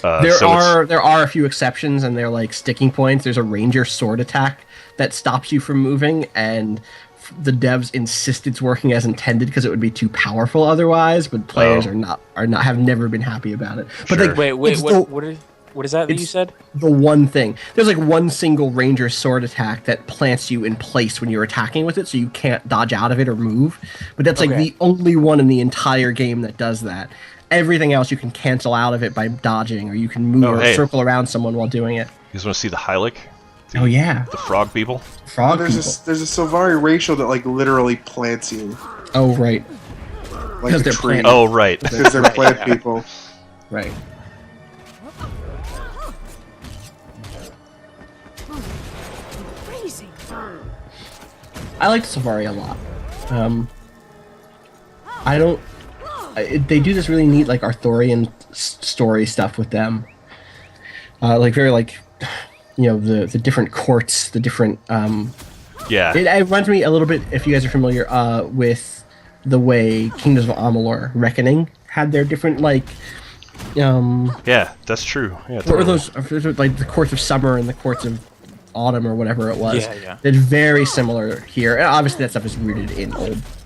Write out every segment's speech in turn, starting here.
There are a few exceptions, and they're like sticking points. There's a ranger sword attack that stops you from moving, and the devs insist it's working as intended because it would be too powerful otherwise. But players have never been happy about it. But Sure. like, what is that you said? The one thing. There's like one single ranger sword attack that plants you in place when you're attacking with it, so you can't dodge out of it or move. But that's like the only one in the entire game that does that. Everything else you can cancel out of it by dodging, or you can move or circle around someone while doing it. You guys want to see the Hylic? Oh yeah, the frog people. There's a Sylvari racial that like literally plants you. Oh right, like they're tree. Oh right, because they're plant people. Right. I like Sylvari a lot. They do this really neat like Arthurian story stuff with them. Like very like, you know, the different courts, the different. Yeah. It reminds me a little bit, if you guys are familiar, with the way Kingdoms of Amalur: Reckoning had their different like. Yeah, that's true. Yeah. What were those like the courts of summer and the courts of autumn or whatever it was? Yeah. It's very similar here. And obviously, that stuff is rooted in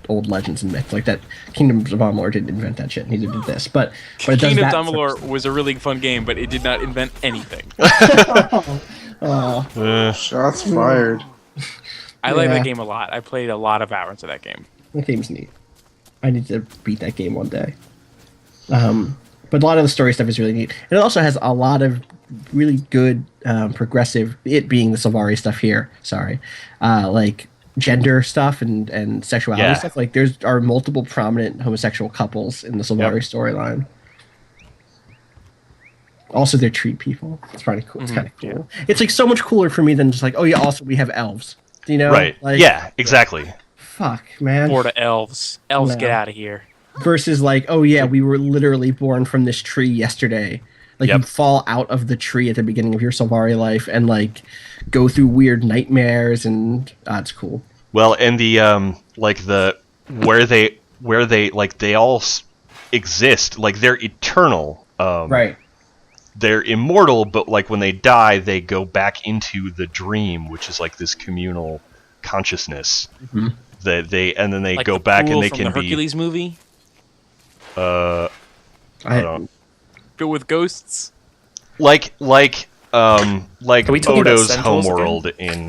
old legends and myths. Like that, Kingdoms of Amalur didn't invent that shit. Neither did this. But it does Kingdoms that of Amalur was a really fun game, but it did not invent anything. Shots fired. I like that game a lot. I played a lot of hours of that game. That game's neat. I need to beat that game one day. But a lot of the story stuff is really neat. And it also has a lot of really good progressive, it being the Sylvari stuff here, like gender stuff and sexuality stuff. Like there's are multiple prominent homosexual couples in the Sylvari storyline. Also, they're tree people. It's pretty cool. It's kind of cool. Yeah. It's like so much cooler for me than just like, oh yeah, also we have elves. Do you know? Right. Like, yeah, exactly. Fuck, man. Florida elves. Elves, get out of here. Versus like, oh yeah, we were literally born from this tree yesterday. Like you fall out of the tree at the beginning of your Sylvari life and like go through weird nightmares, and it's cool. Well, and the like the where they like they all exist, like they're eternal. Right. They're immortal, but like when they die, they go back into the dream, which is like this communal consciousness. Mm-hmm. That they and then they like go the back and they from can the Hercules be. Movie. I don't. Filled with ghosts. Like Odo's homeworld in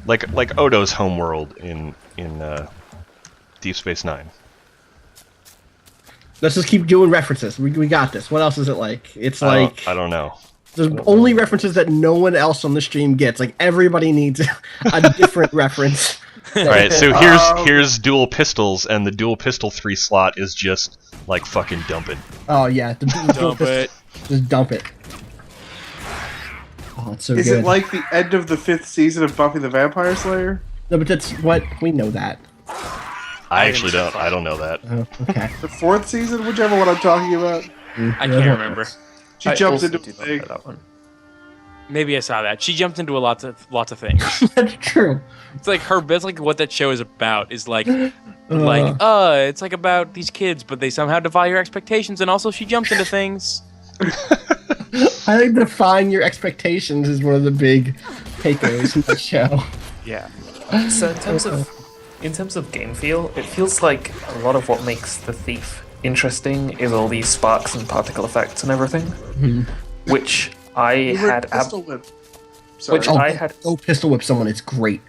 like Odo's homeworld in Deep Space Nine. Let's just keep doing references. We got this. What else is it like? It's like I don't know. There's only references that no one else on the stream gets. Like everybody needs a different reference. All right, so here's dual pistols, and the dual pistol 3 slot is just like fucking dump it. Oh yeah, Dump it. Just dump it. Oh, it's so good. Is it like the end of the 5th season of Buffy the Vampire Slayer? No, but that's what we know that. I actually don't. I don't know that. Oh, okay. The 4th season, whichever one I'm talking about. I can't remember. She jumps into a thing. That one. Maybe I saw that. She jumped into lots of things. That's true. It's like that's like what that show is about. Is like it's like about these kids, but they somehow defy your expectations, and also she jumps into things. I think defying your expectations is one of the big takeaways from the show. Yeah. So in terms of game feel, it feels like a lot of what makes the Thief interesting is all these sparks and particle effects and everything, which I had Pistol Whip. Pistol Whip someone. It's great.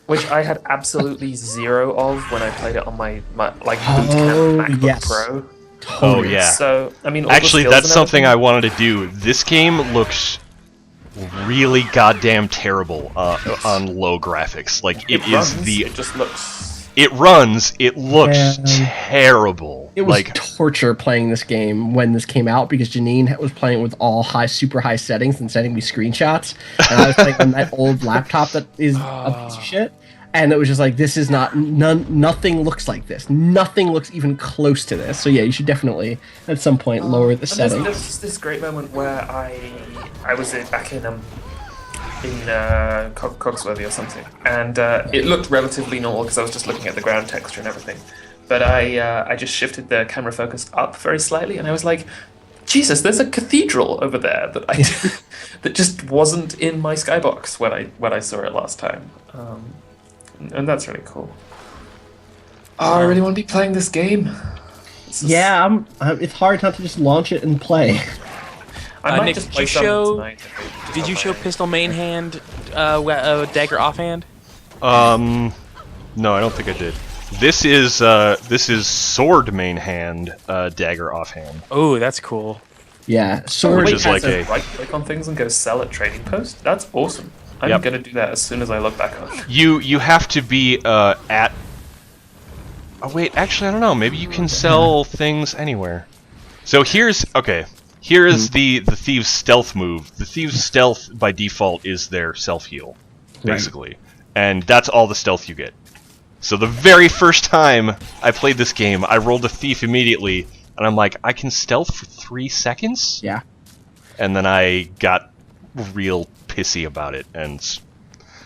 Which I had absolutely zero of when I played it on my like bootcamp MacBook Pro. Oh yeah. So I mean, actually, that's something I wanted to do. This game looks really goddamn terrible on low graphics. Like it just looks. It runs. It looks terrible. It was torture playing this game when this came out because Janine was playing with all super high settings and sending me screenshots, and I was playing on that old laptop that is a piece of shit. And it was just like, this is nothing looks like this. Nothing looks even close to this. So yeah, you should definitely at some point lower the settings. There's this great moment where I was back in Cogsworthy or something, and it looked relatively normal because I was just looking at the ground texture and everything. But I just shifted the camera focus up very slightly, and I was like, Jesus, there's a cathedral over there that that just wasn't in my skybox when I saw it last time, and that's really cool. Oh, I really want to be playing this game. Yeah, it's hard not to just launch it and play. I might Nick, just did play you some show? tonight. Did you show pistol main hand, dagger offhand? No, I don't think I did. This is sword main hand, dagger offhand. Oh, that's cool. Yeah, sword. Which is like to a- right click on things and go sell at trading post. That's awesome. I'm Yep. gonna do that as soon as I look back on it. You have to be at. Oh wait, actually I don't know. Maybe you can sell things anywhere. So here's the thieves' stealth move. The thieves' stealth by default is their self heal, basically, and that's all the stealth you get. So the very first time I played this game, I rolled a thief immediately, and I'm like, I can stealth for 3 seconds? Yeah. And then I got real pissy about it and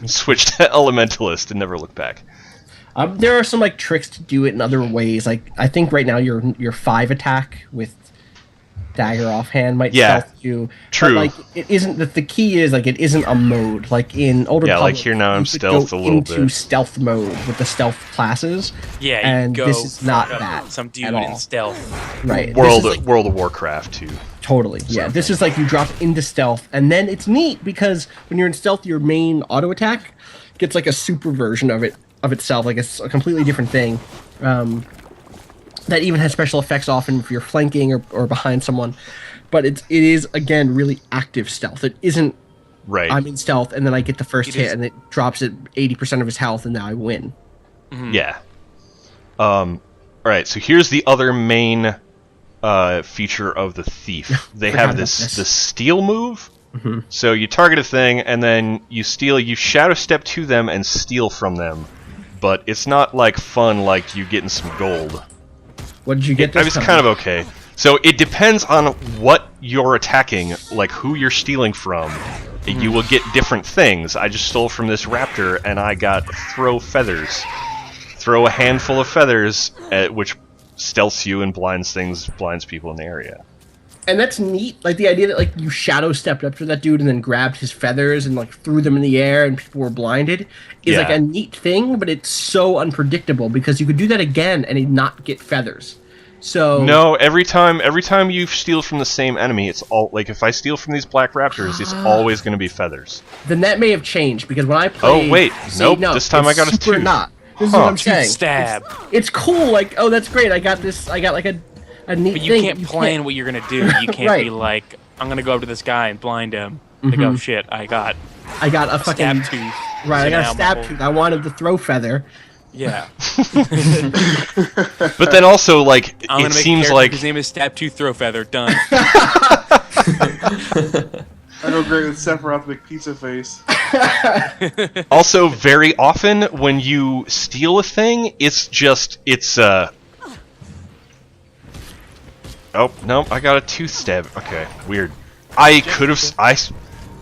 switched to elementalist and never looked back. There are some like tricks to do it in other ways. Like I think right now your 5 attack with dagger offhand might stealth you. True. But like it isn't the key is like it isn't a mode. Like in older Yeah, like Republic, here now I'm you could stealth go a little into bit. stealth mode with the stealth classes. Yeah, you and go this is not fuck up that some dude at in all. stealth. Right. World This is, like, World of Warcraft too. Totally. Yeah. This is like you drop into stealth, and then it's neat because when you're in stealth, your main auto attack gets like a super version of itself, like it's a completely different thing. That even has special effects often if you're flanking or behind someone. But it is again really active stealth. It isn't Right. I'm in stealth and then I get the first It hit is- and it drops at 80% of his health and now I win. Yeah. Alright, so here's the other main feature of the thief. They Forgot have about this. the steal move. So you target a thing and then you shadow step to them and steal from them. But it's not like fun like you getting some gold. What did you get I this was time? kind of okay. So it depends on what you're attacking, like who you're stealing from. You will get different things. I just stole from this raptor and I got throw feathers. Throw a handful of feathers, which stealths you and blinds people in the area. And that's neat. Like the idea that like you shadow stepped up to that dude and then grabbed his feathers and like threw them in the air and people were blinded is like Yeah. a neat thing, but it's so unpredictable because you could do that again and he'd not get feathers. So No, every time you steal from the same enemy, it's all like if I steal from these black raptors, it's always going to be feathers. then that may have changed because when I played, Oh, wait. Nope, no, this time it's I got a super tooth. not. This is Huh. what I'm saying. Stab. It's cool. Like, oh, that's great. I got this. I got like a neat But you thing. can't plan what you're gonna do. You can't Right. be like, I'm gonna go up to this guy and blind him. Like, oh shit, I got I got a fucking Stabtooth. right. I got a So now stab my whole- tooth. I wanted the Throwfeather. Yeah. But then also, like, I'm it gonna make a seems character, like his name is Stabtooth Throwfeather. Done. I go great with Sephiroth McPizza Face. also very often when you steal a thing, it's Oh no, I got a tooth stab. Okay, weird.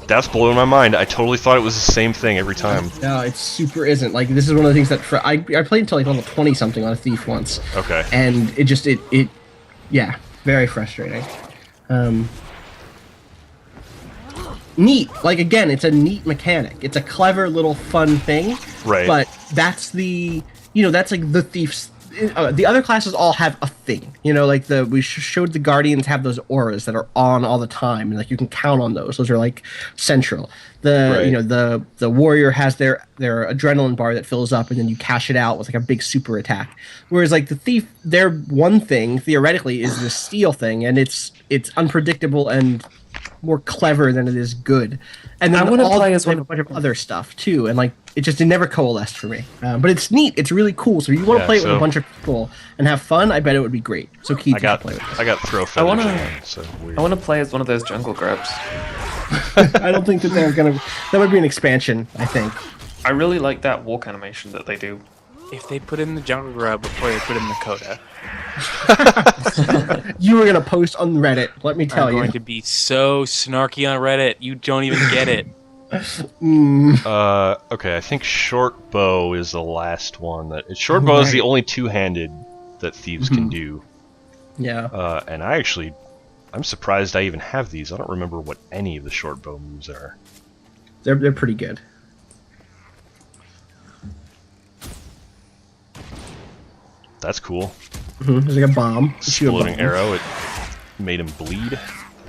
That's blowing my mind. I totally thought it was the same thing every time. No, it super isn't. Like this is one of the things that I played until like level 20 something on a thief once. Okay. And it just yeah, very frustrating. Neat. Like again, it's a neat mechanic. It's a clever little fun thing. Right. But that's that's like the thief's. The other classes all have a thing. Like we showed the guardians have those auras that are on all the time, and like you can count on those. Those are like central. The the warrior has their adrenaline bar that fills up, and then you cash it out with like a big super attack. Whereas like the thief, their one thing theoretically is the steal thing, and it's unpredictable and more clever than it is good. And then I wanna all play as they have one a bunch of other stuff too, and like it never coalesced for me. But it's neat. It's really cool. So if you want to Yeah, play it with so- a bunch of people and have fun, I bet it would be great. So Keith, I got play with this. I got throw feathers. wanna- again, so weird. I want to play as one of those jungle grubs. I don't think that they're gonna. That would be an expansion. I think. I really like that walk animation that they do. If they put in the jungle grub before they put in the coda, You were gonna post on Reddit. Let me tell I'm you. going to be so snarky on Reddit. You don't even get it. Okay, I think short bow is the last one. Short bow is the Right. only two-handed that thieves can do. Yeah. And I actually I'm surprised I even have these. I don't remember what any of the short bow moves are. They're pretty good. That's cool. There's like a bomb. Exploding arrow. It made him bleed.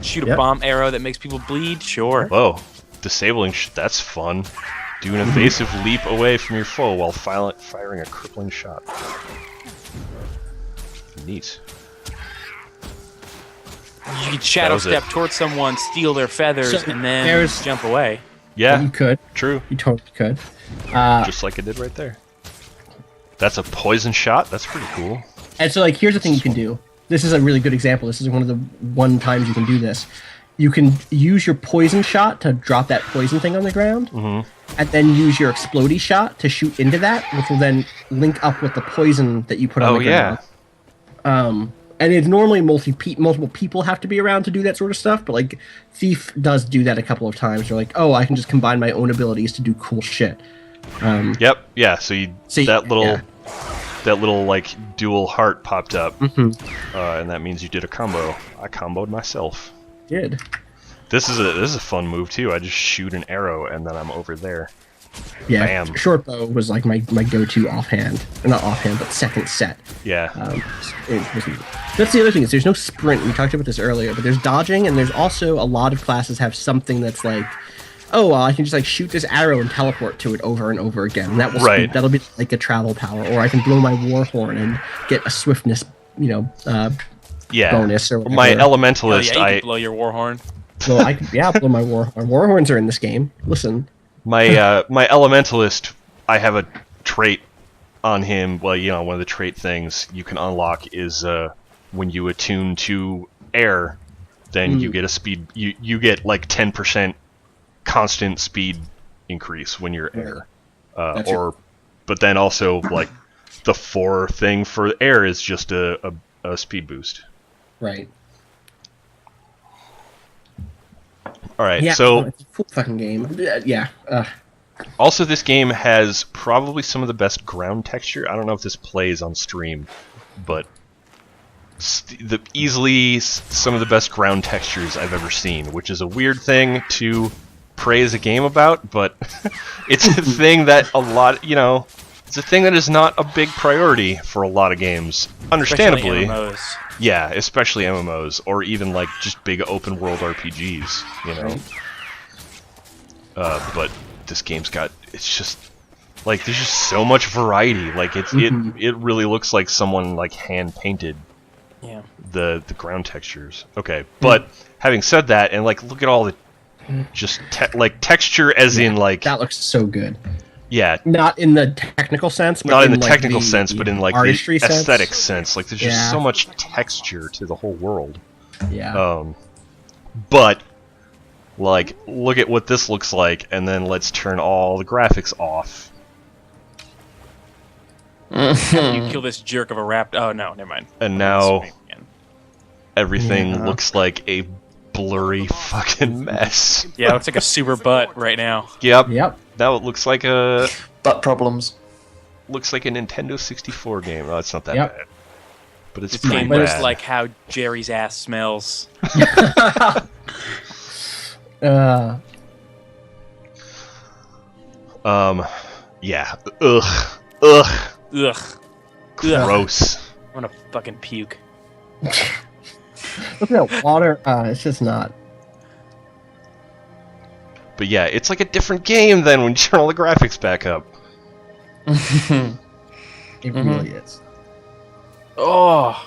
Shoot a bomb arrow that makes people bleed. Sure. Whoa. Disabling. That's fun. Do an evasive leap away from your foe while firing a crippling shot. Neat. You could shadow step towards someone, steal their feathers, and then jump away. Yeah. You could. True. You totally could. Just like I did right there. That's a poison shot. That's pretty cool. And so, like, here's the thing you can do. This is a really good example. This is one of the times you can do this. You can use your poison shot to drop that poison thing on the ground, and then use your explodey shot to shoot into that, which will then link up with the poison that you put on the ground. And it's normally multiple people have to be around to do that sort of stuff, but like Thief does do that a couple of times. You're like, oh, I can just combine my own abilities to do cool shit. Yep. Yeah. So that little like dual heart popped up, and that means you did a combo. I comboed myself. Did. This is a fun move too. I just shoot an arrow and then I'm over there. Yeah. Bam. Short bow was like my go-to offhand, or not offhand, but second set. Yeah. That's the other thing is there's no sprint. We talked about this earlier, but there's dodging, and there's also a lot of classes have something that's like, oh, well, I can just like shoot this arrow and teleport to it over and over again. And that will that'll be like a travel power, or I can blow my war horn and get a swiftness, bonus or whatever. My elementalist, you can blow your war horn. Well, I can, blow my war horn. War horns are in this game. Listen. My elementalist, I have a trait on him. Well, one of the trait things you can unlock is when you attune to air, then you get a speed. You get like 10% constant speed increase when you're air, but then also like the 4 thing for air is just a speed boost. Right. All right. Yeah, so it's a full fucking game. Yeah. Also, this game has probably some of the best ground texture. I don't know if this plays on stream, but easily some of the best ground textures I've ever seen, which is a weird thing to praise a game about, but it's a thing that it's a thing that is not a big priority for a lot of games. Understandably. Especially MMOs. Yeah, especially MMOs, or even like just big open world RPGs, but this game's it's just like there's just so much variety. Like it really looks like someone like hand painted the ground textures. Okay, but having said that, and like look at all the just texture as in like that looks so good. Yeah. Not in the technical sense, but not in the like technical sense, but in like the aesthetic sense. Like there's just so much texture to the whole world. Yeah. But like look at what this looks like, and then let's turn all the graphics off. You kill this jerk of a raptor. Oh no, never mind. And now everything looks like a blurry fucking mess. Yeah, it looks like a super butt right now. Yep. Now it looks like a butt problems. Looks like a Nintendo 64 game. Oh, it's not that bad, but it's this pretty game bad. looks like how Jerry's ass smells. Yeah. Ugh. Gross. I'm gonna fucking puke. Look at that water. It's just not. But yeah, it's like a different game then when you turn all the graphics back up. It really is. Oh.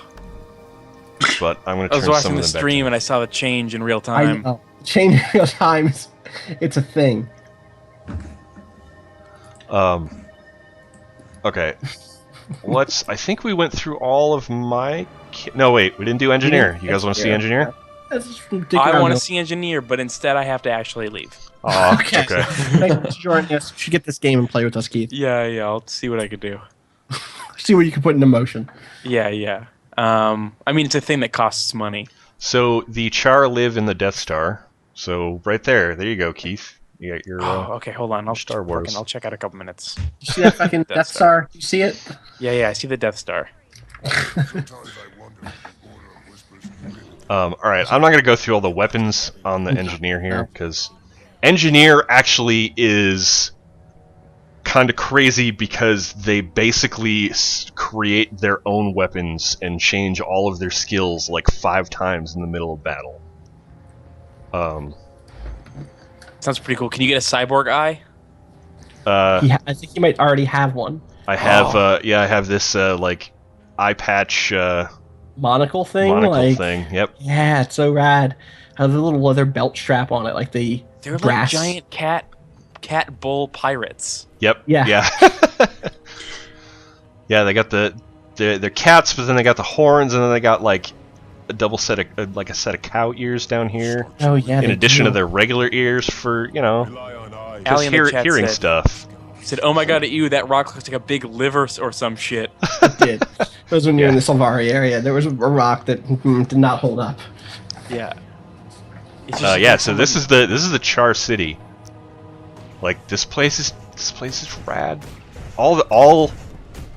But I'm gonna. I was watching the stream and I saw the change in real time. Change in real time. It's a thing. Okay. I think we went through all of my. No, wait, we didn't do engineer. You guys want to see engineer? I want to see engineer, but instead I have to actually leave. Oh, okay. Thanks for joining us. You should get this game and play with us, Keith. Yeah, I'll see what I can do. See what you can put into motion. Yeah. I mean, it's a thing that costs money. So the Char live in the Death Star. So right there you go, Keith. You got your. Okay, hold on. Star Wars. I'll check out a couple minutes. You see that fucking Death Star? You see it? Yeah, I see the Death Star. Alright, I'm not going to go through all the weapons on the engineer here, because engineer actually is kind of crazy because they basically create their own weapons and change all of their skills like 5 times in the middle of battle. Sounds pretty cool. Can you get a cyborg eye? I think you might already have one. I have, I have this, like, eye patch, Monocle thing? monocle thing, yep. Yeah, it's so rad. Has a little leather belt strap on it, like the They're brass. like giant cat bull pirates. Yep. Yeah. Yeah, they got they're cats, but then they got the horns, and then they got like a double set of like a set of cow ears down here. Oh yeah. In addition to their regular ears for Allie in the chat hearing said- stuff. He said, "Oh my god, ew, that rock looks like a big liver or some shit." It did. It was when you're in the Silvari area. There was a rock that did not hold up. Yeah. Yeah. So this is the Char City. Like this place is rad.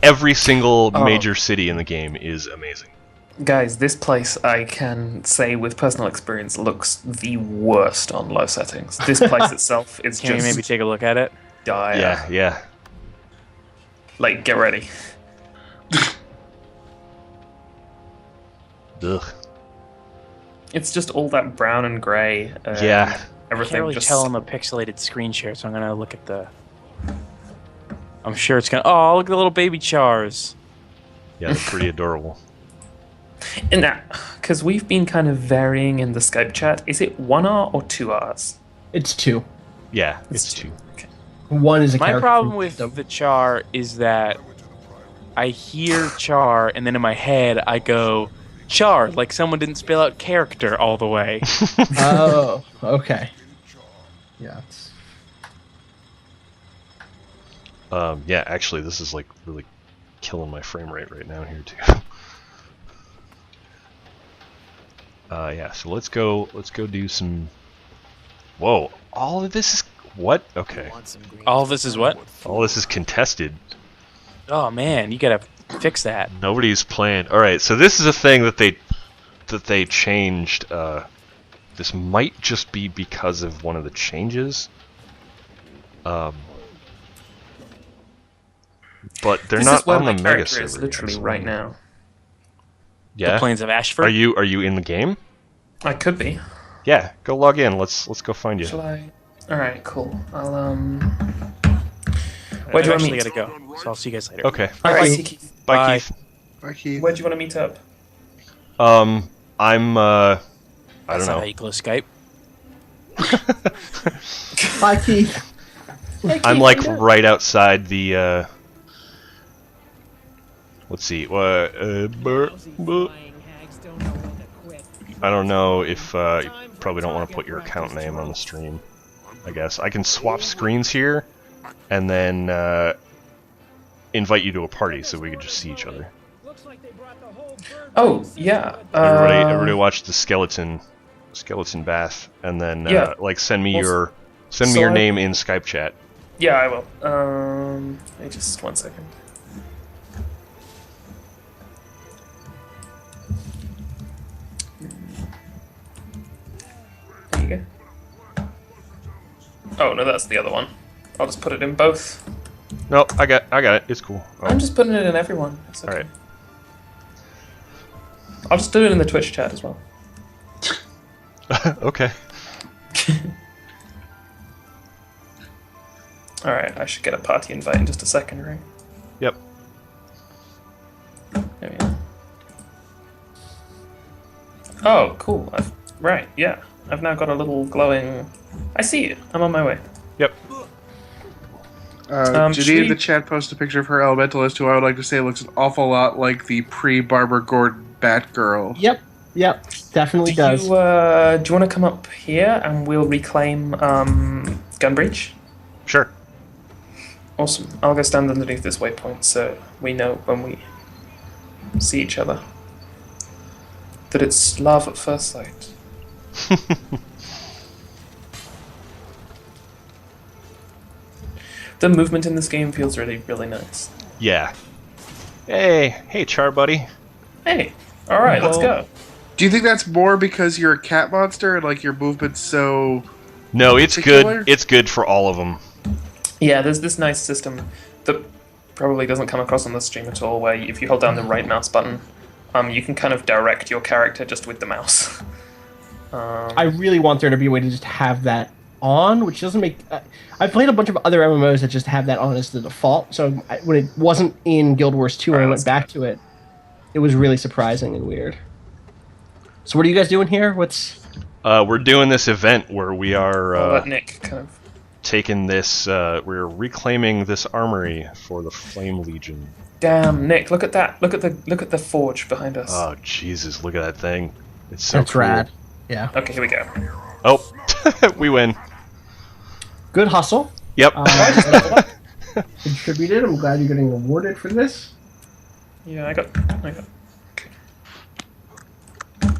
Every single major city in the game is amazing. Guys, this place, I can say with personal experience, looks the worst on low settings. This place itself is Can we just maybe take a look at it? dire. Yeah. Like, get ready. Ugh. It's just all that brown and grey. Yeah. I Everything can't really just... tell on the pixelated screen share, so I'm gonna look at the... I'm sure it's gonna... Oh, look at the little baby chars. Yeah, they're pretty adorable. And that, because we've been kind of varying in the Skype chat, is it 1R or 2Rs? It's 2. Yeah, it's 2. Okay. 1 is a My character problem from with Wisdom. the char is that I hear char, and then in my head I go, char, like someone didn't spell out character all the way. Oh, okay. Yeah. Yeah, actually, this is like really killing my frame rate right now here too. Yeah, so let's go do some. Whoa! All of this is what? Okay. All of this is what? All this is contested. Oh man, you gotta fix that. Nobody's playing. All right, so this is a thing that they changed. This might just be because of one of the changes. But they're This not is where on the my mega character is server. literally so- right now. Yeah. The Plains of Ashford. Are you in the game? I could be. Yeah. Go log in. Let's go find you. Shall I? Alright, cool. I'll, Where Where do you want actually me gotta go? So I'll see you guys later. Okay. Alright, Bye. see Keith. Bye, Bye. Keith. Bye, Keith. Where do you want to meet up? I'm I That's don't not know. how you close Skype. Bye, Keith. I'm like right outside the let's see. I don't know if you probably don't want to put your account name on the stream. I guess I can swap screens here and then invite you to a party so we can just see each other. Oh, yeah. Everybody watch the skeleton bath and then Yeah. like send me Well, your I- name in Skype chat. Yeah, I will. Wait just 1 second. There you go. Oh, no, that's the other one. I'll just put it in both. No, I got it. It's cool. Oh, I'm just putting it in everyone. It's okay. Alright. I'll just do it in the Twitch chat as well. Okay. Alright, I should get a party invite in just a second, right? Yep. There we go. Oh, cool. Right, yeah. I've now got a little glowing... I see you. I'm on my way. Yep. Judy in she- the chat posted a picture of her elementalist, who I would like to say looks an awful lot like the pre-Barbara Gordon Batgirl. Yep. Definitely does. Do you want to come up here and we'll reclaim Gunbreach? Sure. Awesome. I'll go stand underneath this waypoint so we know when we see each other that it's love at first sight. The movement in this game feels really, really nice. Yeah. Hey, Char buddy. Hey, alright, let's go. Do you think that's more because you're a cat monster and like your movement's so? No, it's particular? good. It's good for all of them. Yeah, there's this nice system that probably doesn't come across on the stream at all, where if you hold down the right mouse button, you can kind of direct your character just with the mouse. I really want there to be a way to just have that on, which doesn't make... I've played a bunch of other MMOs that just have that on as the default, so when it wasn't in Guild Wars 2 when I went back to it, it was really surprising and weird. So what are you guys doing here? We're doing this event where we are I'll let Nick kind of... taking this... we're reclaiming this armory for the Flame Legion. Damn, Nick, look at that. Look at the forge behind us. Oh, Jesus, look at that thing. It's so That's cool. rad. Yeah. Okay, here we go. Oh, we win. Good hustle. Yep. Contributed. I'm glad you're getting rewarded for this. Yeah, I got. Okay.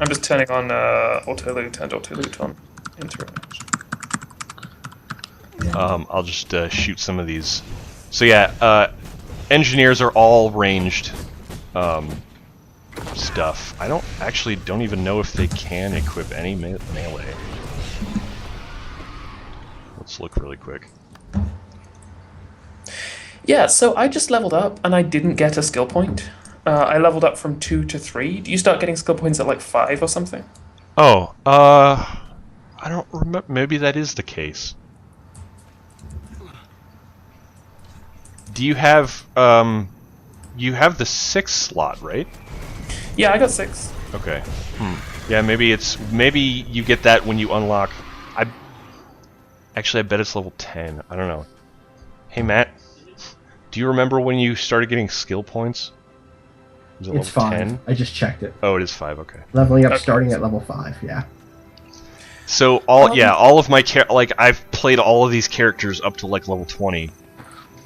I'm just turning on auto loot and auto loot on internet. I'll just shoot some of these. So yeah, engineers are all ranged stuff. I don't even know if they can equip any melee. Let's look really quick. Yeah, so I just leveled up and I didn't get a skill point. I leveled up from 2 to 3. Do you start getting skill points at like 5 or something? Oh, I don't remember. Maybe that is the case. Do you have you have the 6 slot, right? Yeah, I got 6. Okay. Yeah, maybe you get that when you unlock. I bet it's level 10. I don't know. Hey Matt, do you remember when you started getting skill points? Was it It's level 5. 10? I just checked it. Oh, it is 5. Okay. Leveling up Okay. starting at level 5, yeah. So all of my I've played all of these characters up to like level 20.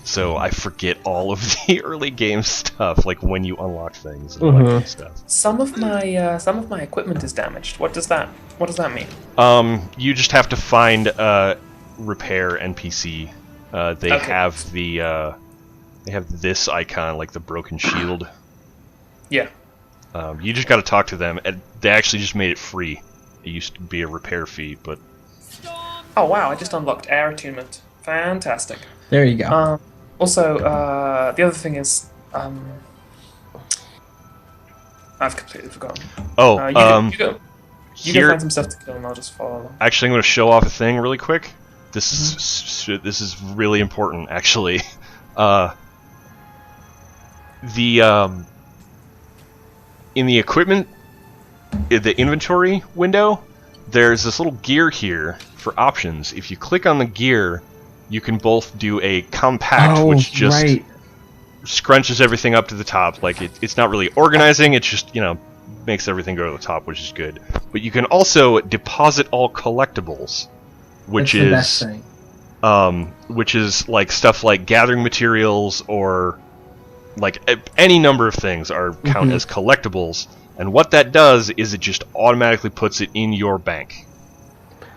So I forget all of the early game stuff, like when you unlock things and all that kind of stuff. Some of my equipment is damaged. What does that mean? You just have to find repair NPC. They Okay. have they have this icon, like the broken shield. Yeah. You just got to talk to them, and they actually just made it free. It used to be a repair fee, but Oh wow! I just unlocked air attunement. Fantastic. There you go. Also, the other thing is, I've completely forgotten. oh, You go here find some stuff to kill, and I'll just follow along. actually I'm going to show off a thing really quick. This is really important, actually. In the equipment, in the inventory window, there's this little gear here for options. If you click on the gear, you can both do a compact, which just scrunches everything up to the top. Like it's not really organizing; it just makes everything go to the top, which is good. But you can also deposit all collectibles, which That's the best thing. which is like stuff like gathering materials or like any number of things are count as collectibles. And what that does is it just automatically puts it in your bank.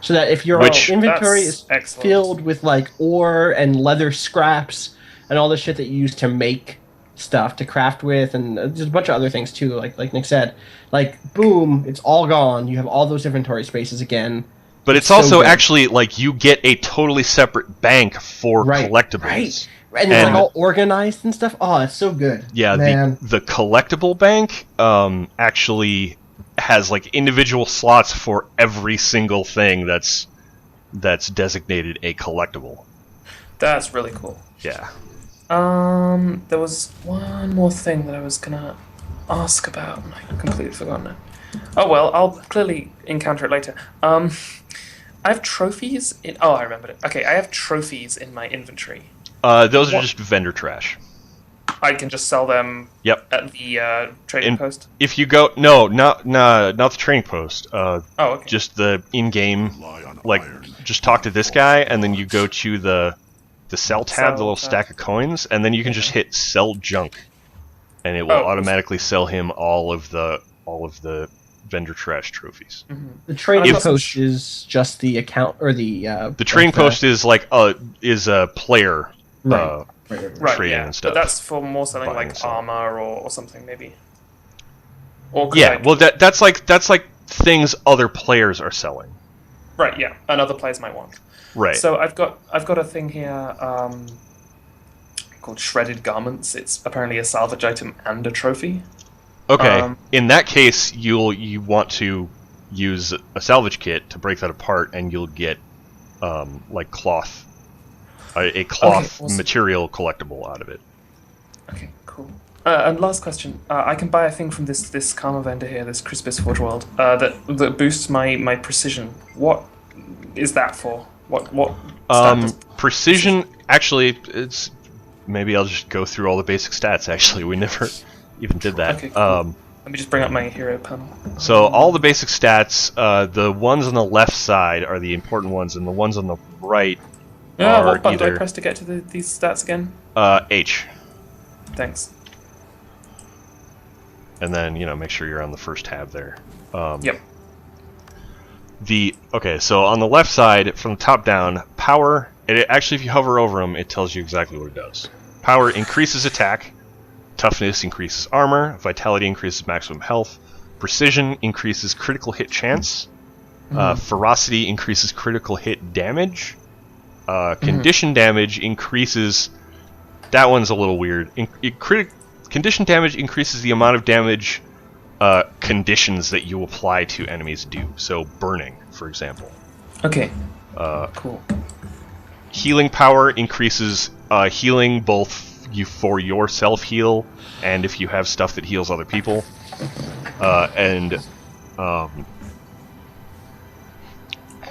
So that if your inventory is excellent. filled with like ore and leather scraps and all the shit that you use to make stuff to craft with, and there's a bunch of other things too, like Nick said, like boom, it's all gone. You have all those inventory spaces again. But it's so also good. actually like you get a totally separate bank for collectibles. Right. And it's like all organized and stuff. Oh, it's so good. Yeah, man. the collectible bank actually has like individual slots for every single thing that's designated a collectible. That's really cool. Yeah. There was one more thing that I was gonna ask about, and I completely forgotten it. Oh well, I'll clearly encounter it later. I have trophies in. Oh, I remembered it. Okay, I have trophies in my inventory. Those are just vendor trash. I can just sell them. Yep. At the trading post. If you go, not the trading post. Okay. Just the in-game. Like, just talk to this guy, and then you go to the sell tab, the little stack of coins, and then you can just hit sell junk, and it will automatically sell him all of the vendor trash trophies. The trading post is just the account or the. The trading post is like is a player. Right. Trading yeah. and stuff. But that's for more selling Buying and like selling. armor or something maybe. Or could Yeah, I- well, that's like things other players are selling. right, yeah, and other players might want. Right. So I've got a thing here called Shredded Garments. It's apparently a salvage item and a trophy. Okay. In that case, you want to use a salvage kit to break that apart, and you'll get like cloth, a cloth awesome. material collectible out of it. Okay, cool. And last question: I can buy a thing from this Karma vendor here, this Crispus Forge World, that boosts my precision. What is that for? What? stat does- Precision. Actually, it's maybe I'll just go through all the basic stats. Actually, we never even did that. Okay, cool. Let me just bring up my hero panel. So all the basic stats, the ones on the left side are the important ones, and the ones on the right are What button do I either press to get to these stats again? H, Thanks. and then make sure you're on the first tab there. Yep. Okay, so on the left side, from the top down, power. Actually, if you hover over them, it tells you exactly what it does. Power increases attack. Toughness increases armor. Vitality increases maximum health. Precision increases critical hit chance. Ferocity increases critical hit damage. Condition damage increases... That one's a little weird. Condition damage increases the amount of damage conditions that you apply to enemies do. So burning, for example. Okay. Cool. Healing power increases healing both for your self-heal and if you have stuff that heals other people.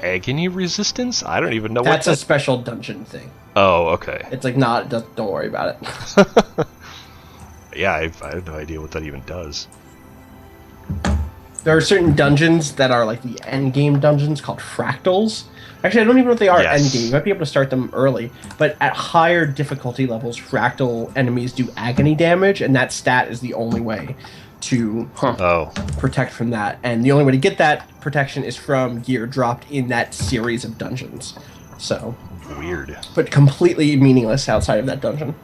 Agony resistance? I don't even know what That's a special dungeon thing. Oh, okay. It's like not. Don't worry about it. Yeah, I have no idea what that even does. There are certain dungeons that are like the end game dungeons called fractals. Actually, I don't even know if they are end game. You might be able to start them early, but at higher difficulty levels, fractal enemies do agony damage, and that stat is the only way to protect from that. And the only way to get that protection is from gear dropped in that series of dungeons. So weird, but completely meaningless outside of that dungeon.